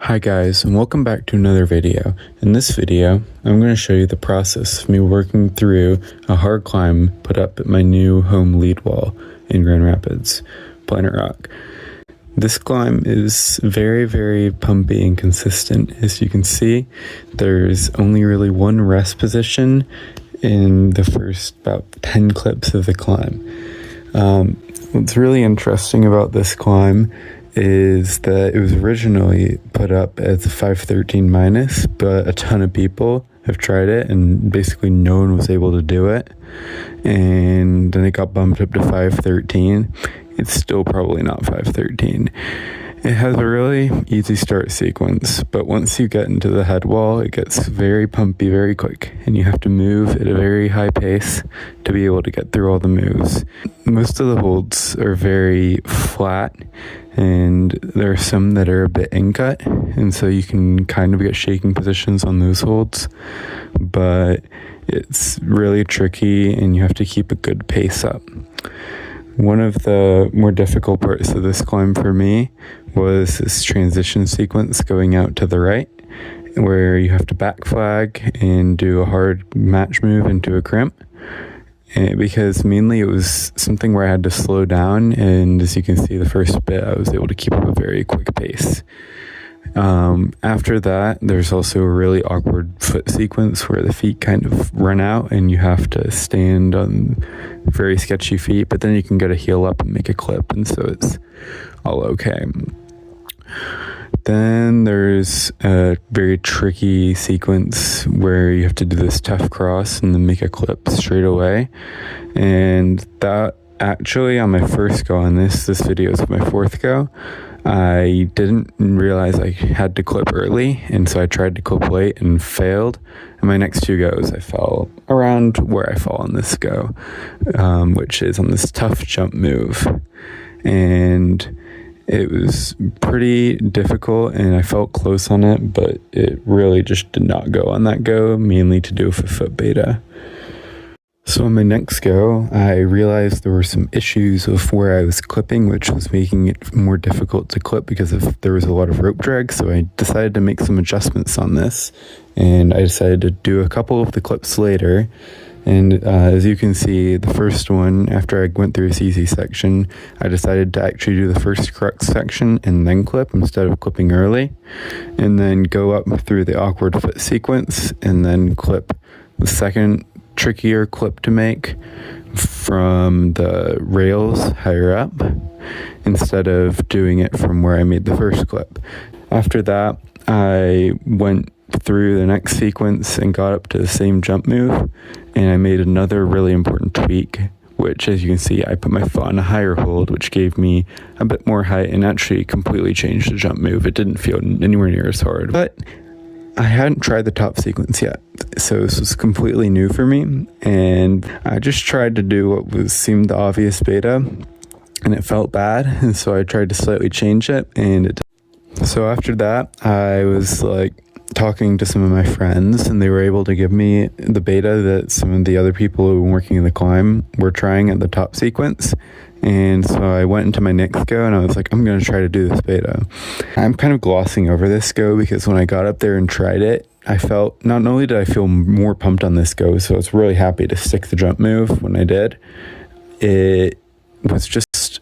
Hi guys, and welcome back to another video. In this video, I'm going to show you the process of me working through a hard climb put up at my new home lead wall in Grand Rapids, Planet Rock. This climb is very pumpy and consistent. As you can see, there's only really one rest position in the first about 10 clips of the climb. What's really interesting about this climb is that it was originally put up as a 513 minus, but a ton of people have tried it and basically no one was able to do it. And then it got bumped up to 513. It's still probably not 513. It has a really easy start sequence, but once you get into the head wall, it gets very pumpy very quick, and you have to move at a very high pace to be able to get through all the moves. Most of the holds are very flat, and there are some that are a bit in-cut, and so you can kind of get shaking positions on those holds, but it's really tricky, and you have to keep a good pace up. One of the more difficult parts of this climb for me was this transition sequence going out to the right, where you have to back flag and do a hard match move into a crimp. Because mainly it was something where I had to slow down, and as you can see, the first bit I was able to keep up a very quick pace. After that, there's also a really awkward foot sequence where the feet kind of run out and you have to stand on very sketchy feet, but then you can get a heel up and make a clip, and so it's all okay. Then there's a very tricky sequence where you have to do this tough cross and then make a clip straight away. And that actually, on my first go on this video is my fourth go, I didn't realize I had to clip early, and so I tried to clip late and failed. And my next two goes, I fell around where I fall on this go, which is on this tough jump move. And it was pretty difficult, and I felt close on it, but it really just did not go on that go, mainly to do with a foot beta. So on my next go, I realized there were some issues with where I was clipping, which was making it more difficult to clip because there was a lot of rope drag. So I decided to make some adjustments on this, and I decided to do a couple of the clips later. And as you can see, the first one, after I went through this easy section, I decided to actually do the first crux section and then clip instead of clipping early, and then go up through the awkward foot sequence and then clip the second trickier clip to make from the rails higher up instead of doing it from where I made the first clip. After that, I went through the next sequence and got up to the same jump move, and I made another really important tweak, which, as you can see, I put my foot on a higher hold, which gave me a bit more height and actually completely changed the jump move. It didn't feel anywhere near as hard, but I hadn't tried the top sequence yet, so this was completely new for me, and I just tried to do what seemed the obvious beta, and it felt bad, and so I tried to slightly change it, and so after that, I was like talking to some of my friends, and they were able to give me the beta that some of the other people who were working in the climb were trying at the top sequence. And so I went into my next go and I was like, I'm going to try to do this beta. I'm kind of glossing over this go because when I got up there and tried it, I felt, not only did I feel more pumped on this go, so I was really happy to stick the jump move when I did, it was just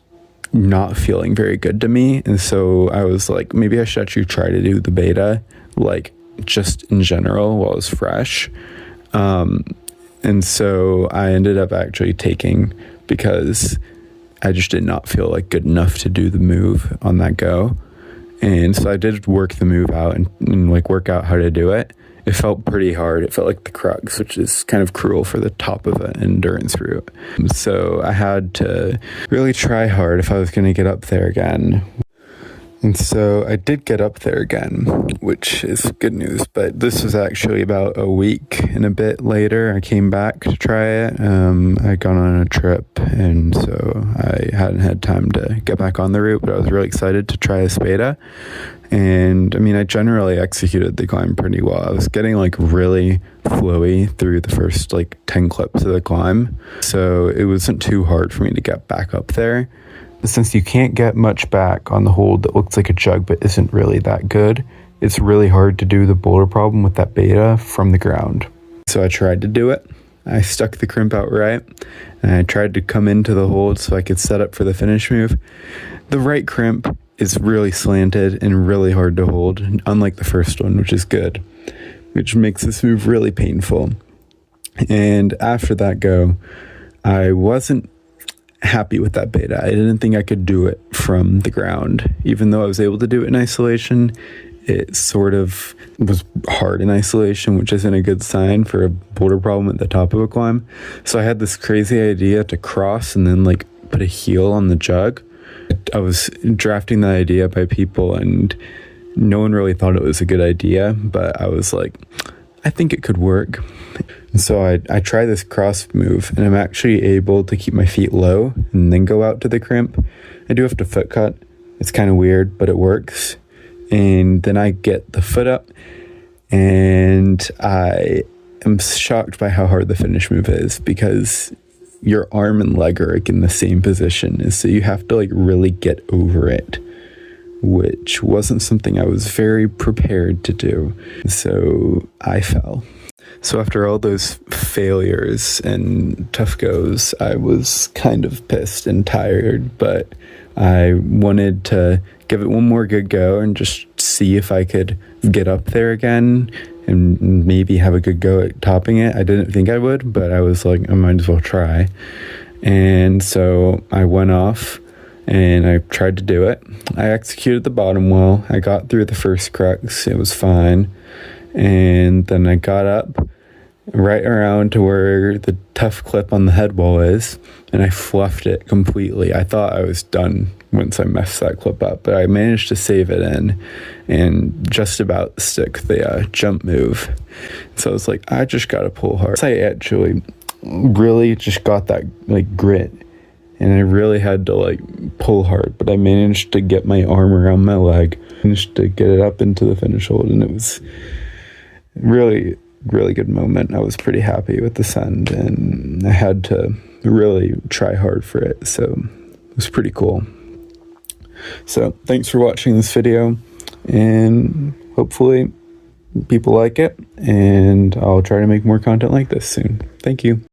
not feeling very good to me. And so I was like, maybe I should actually try to do the beta, like just in general while it's fresh. And so I ended up actually taking, because I just did not feel like good enough to do the move on that go. And so I did work the move out and like work out how to do it. It felt pretty hard. It felt like the crux, which is kind of cruel for the top of an endurance route. So I had to really try hard if I was going to get up there again. And so I did get up there again, which is good news, but this was actually about a week and a bit later. I came back to try it. I got on a trip, and so I hadn't had time to get back on the route, but I was really excited to try this beta. And I mean, I generally executed the climb pretty well. I was getting like really flowy through the first like 10 clips of the climb, so it wasn't too hard for me to get back up there. Since you can't get much back on the hold that looks like a jug but isn't really that good, it's really hard to do the boulder problem with that beta from the ground. So I tried to do it. I stuck the crimp out right, and I tried to come into the hold so I could set up for the finish move. The right crimp is really slanted and really hard to hold, unlike the first one, which is good, which makes this move really painful. And after that go, I wasn't happy with that beta. I didn't think I could do it from the ground. Even though I was able to do it in isolation, it sort of was hard in isolation, which isn't a good sign for a boulder problem at the top of a climb. So I had this crazy idea to cross and then like put a heel on the jug. I was drafting that idea by people and no one really thought it was a good idea, but I was like, I think it could work. And so I try this cross move, and I'm actually able to keep my feet low and then go out to the crimp. I do have to foot cut. It's kind of weird, but it works. And then I get the foot up, and I am shocked by how hard the finish move is, because your arm and leg are like in the same position, so you have to like really get over it, which wasn't something I was very prepared to do. So I fell. So after all those failures and tough goes, I was kind of pissed and tired, but I wanted to give it one more good go and just see if I could get up there again and maybe have a good go at topping it. I didn't think I would, but I was like, I might as well try. And so I went off and I tried to do it. I executed the bottom well. I got through the first crux. It was fine. And then I got up right around to where the tough clip on the head wall is, and I fluffed it completely. I thought I was done once I messed that clip up, but I managed to save it in and just about stick the jump move. So I was like, I just gotta pull hard. I actually really just got that like grit, and I really had to like pull hard, but I managed to get my arm around my leg, managed to get it up into the finish hold, and it was really good moment. I was pretty happy with the send, and I had to really try hard for it, so it was pretty cool. So thanks for watching this video, and hopefully people like it, and I'll try to make more content like this soon. Thank you.